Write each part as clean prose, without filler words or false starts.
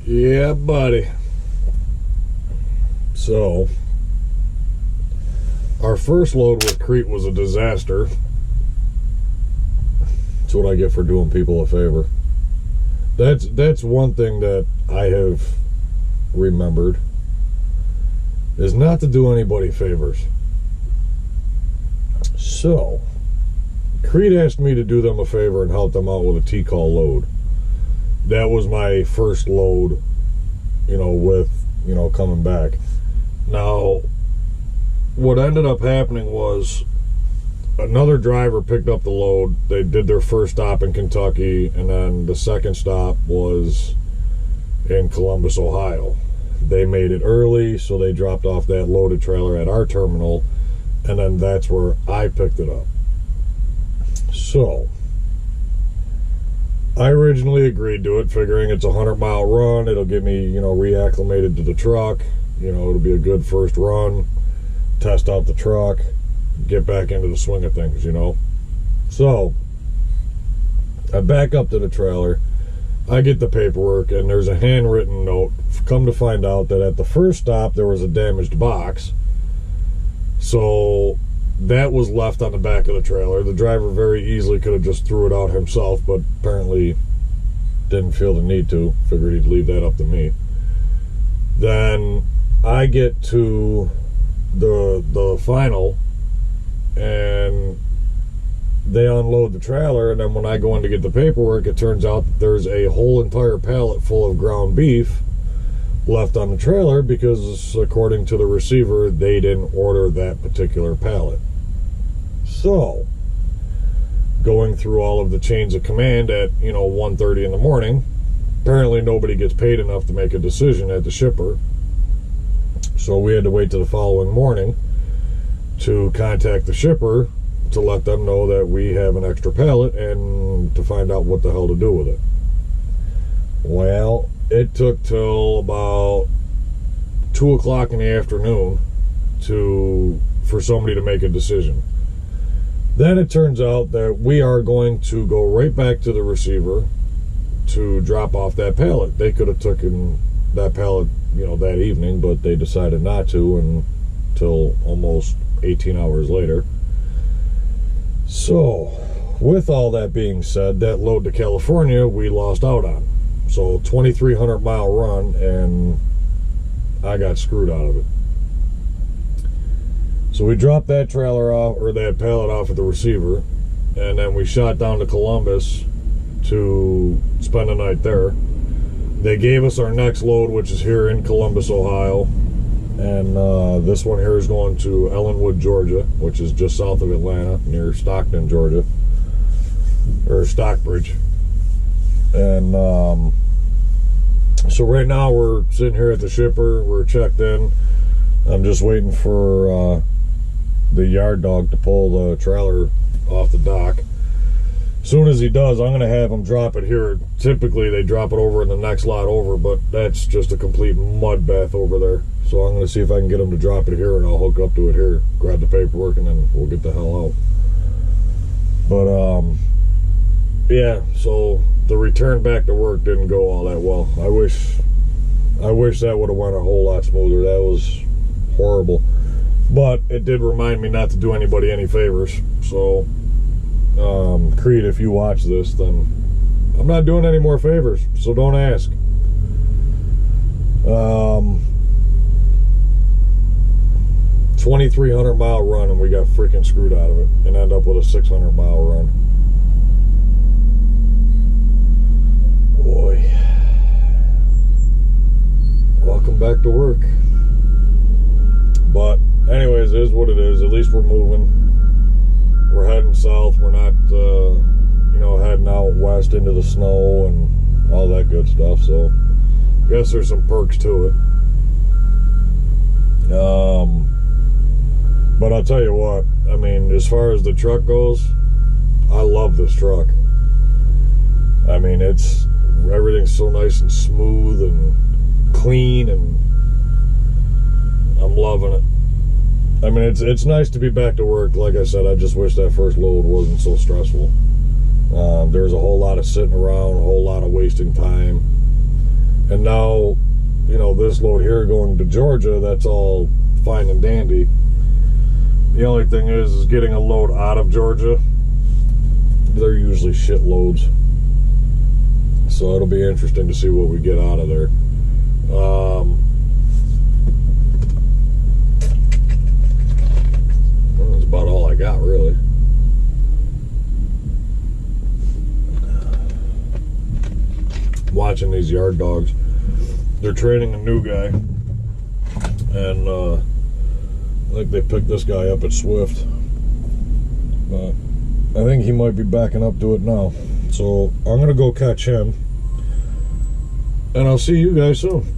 Yeah, buddy. So, our first load with Crete was a disaster. That's what I get for doing people a favor. That's one thing that I have remembered, is not to do anybody favors. So, Crete asked me to do them a favor and help them out with a T-call load. That was my first load, with, coming back. Now, what ended up happening was another driver picked up the load. They did their first stop in Kentucky, and then the second stop was in Columbus, Ohio. They made it early, so they dropped off that loaded trailer at our terminal, and then that's where I picked it up. So, I originally agreed to it, figuring it's a 100-mile run. It'll get me, reacclimated to the truck. It'll be a good first run, test out the truck, get back into the swing of things, So, I back up to the trailer. I get the paperwork, and there's a handwritten note. Come to find out that at the first stop, there was a damaged box. So, that was left on the back of the trailer. The driver very easily could have just threw it out himself, but apparently didn't feel the need to. Figured he'd leave that up to me. Then I get to the final, and they unload the trailer, and then when I go in to get the paperwork, it turns out that there's a whole entire pallet full of ground beef left on the trailer because, according to the receiver, they didn't order that particular pallet. So, going through all of the chains of command at 1:30 in the morning, apparently nobody gets paid enough to make a decision at the shipper. So we had to wait till the following morning to contact the shipper to let them know that we have an extra pallet and to find out what the hell to do with it. Well, it took till about 2 o'clock in the afternoon for somebody to make a decision. Then it turns out that we are going to go right back to the receiver to drop off that pallet. They could have taken that pallet, that evening, but they decided not to until almost 18 hours later. So, with all that being said, that load to California we lost out on. So, 2,300 mile run, and I got screwed out of it. So we dropped that trailer off, or that pallet off at the receiver, and then we shot down to Columbus to spend the night there. They gave us our next load, which is here in Columbus, Ohio, and this one here is going to Ellenwood, Georgia, which is just south of Atlanta, near Stockton, Georgia, or Stockbridge. And so right now we're sitting here at the shipper. We're checked in. I'm just waiting for the yard dog to pull the trailer off the dock. As soon as he does, I'm going to have him drop it here. Typically, they drop it over in the next lot over, but that's just a complete mud bath over there. So I'm going to see if I can get him to drop it here, and I'll hook up to it here, grab the paperwork, and then we'll get the hell out. But, yeah, so the return back to work didn't go all that well. I wish that would have went a whole lot smoother. That was horrible. But it did remind me not to do anybody any favors. So, Crete, if you watch this, then I'm not doing any more favors, so don't ask. 2,300 mile run, and we got freaking screwed out of it and end up with a 600 mile run. Boy. Welcome back to work. But anyways, it is what it is. At least we're moving. We're heading south. We're not, heading out west into the snow and all that good stuff. So, I guess there's some perks to it. But I'll tell you what. I mean, as far as the truck goes, I love this truck. I mean, everything's so nice and smooth and clean, and I'm loving it. I mean, it's nice to be back to work. Like I said, I just wish that first load wasn't so stressful. There's a whole lot of sitting around, a whole lot of wasting time. And now, you know, this load here going to Georgia, that's all fine and dandy. The only thing is getting a load out of Georgia. They're usually shit loads. So it'll be interesting to see what we get out of there. Well, that's about all I got, really. Watching these yard dogs. They're training a new guy. And I think they picked this guy up at Swift. But I think he might be backing up to it now. So I'm going to go catch him. And I'll see you guys soon.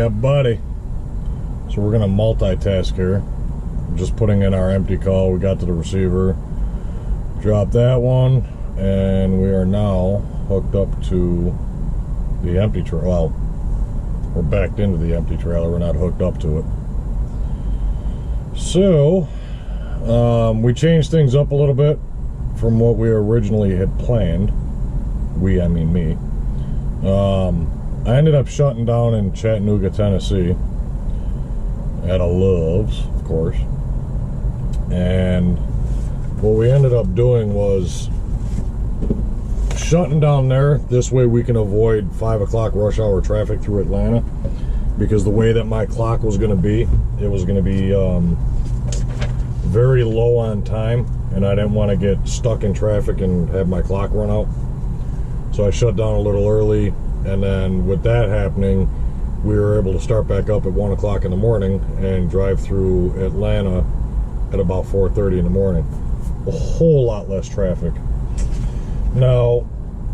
Yeah, buddy. So we're gonna multitask here. Just putting in our empty call. We got to the receiver, dropped that one, and we are now hooked up to the empty trailer. Well, we're backed into the empty trailer. We're not hooked up to it. So we changed things up a little bit from what we originally had planned. We, I mean me. I ended up shutting down in Chattanooga, Tennessee at a Love's, of course. And what we ended up doing was shutting down there. This way we can avoid 5 o'clock rush hour traffic through Atlanta, because the way that my clock was going to be, it was going to be very low on time, and I didn't want to get stuck in traffic and have my clock run out. So I shut down a little early, and then with that happening, we were able to start back up at 1 o'clock in the morning and drive through Atlanta at about 4:30 in the morning. A whole lot less traffic. Now,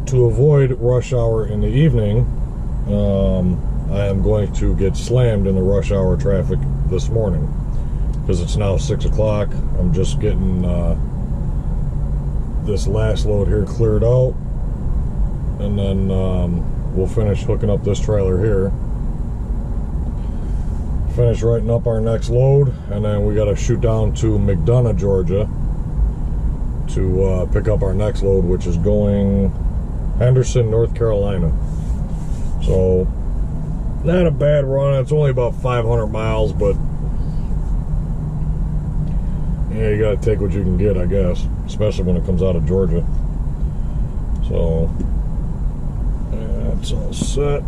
to avoid rush hour in the evening, I am going to get slammed in the rush hour traffic this morning, because it's now 6 o'clock. I'm just getting this last load here cleared out, and then we'll finish hooking up this trailer here, finish writing up our next load, and then we got to shoot down to McDonough, Georgia to pick up our next load, which is going Henderson, North Carolina. So not a bad run. It's only about 500 miles, but yeah, you gotta take what you can get, I guess, especially when it comes out of Georgia. So that's all set.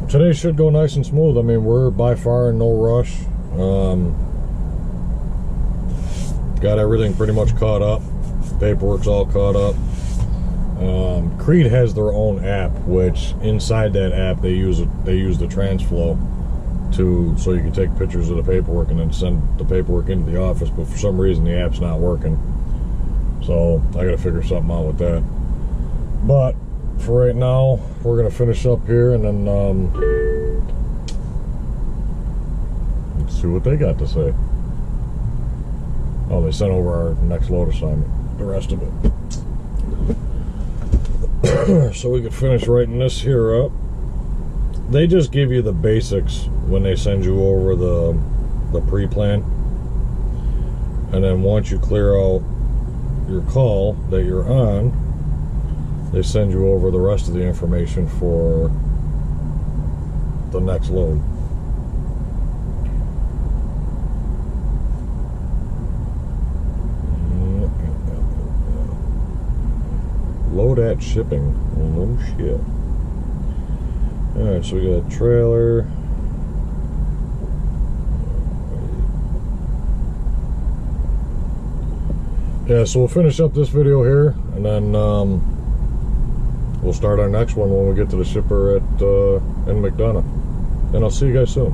Today should go nice and smooth. I mean, we're by far in no rush. Got everything pretty much caught up. Paperwork's all caught up. Crete has their own app, which inside that app they use the TransFlow so you can take pictures of the paperwork and then send the paperwork into the office. But for some reason the app's not working, so I gotta figure something out with that. But for right now, we're gonna finish up here, and then let's see what they got to say. Oh, they sent over our next load assignment, the rest of it. So we could finish writing this here up. They just give you the basics when they send you over the pre-plan, and then once you clear out your call that you're on, they send you over the rest of the information for the next load. Load at shipping. Oh shit. Alright, so we got a trailer. Yeah, so we'll finish up this video here, and then we'll start our next one when we get to the shipper in McDonough. And I'll see you guys soon.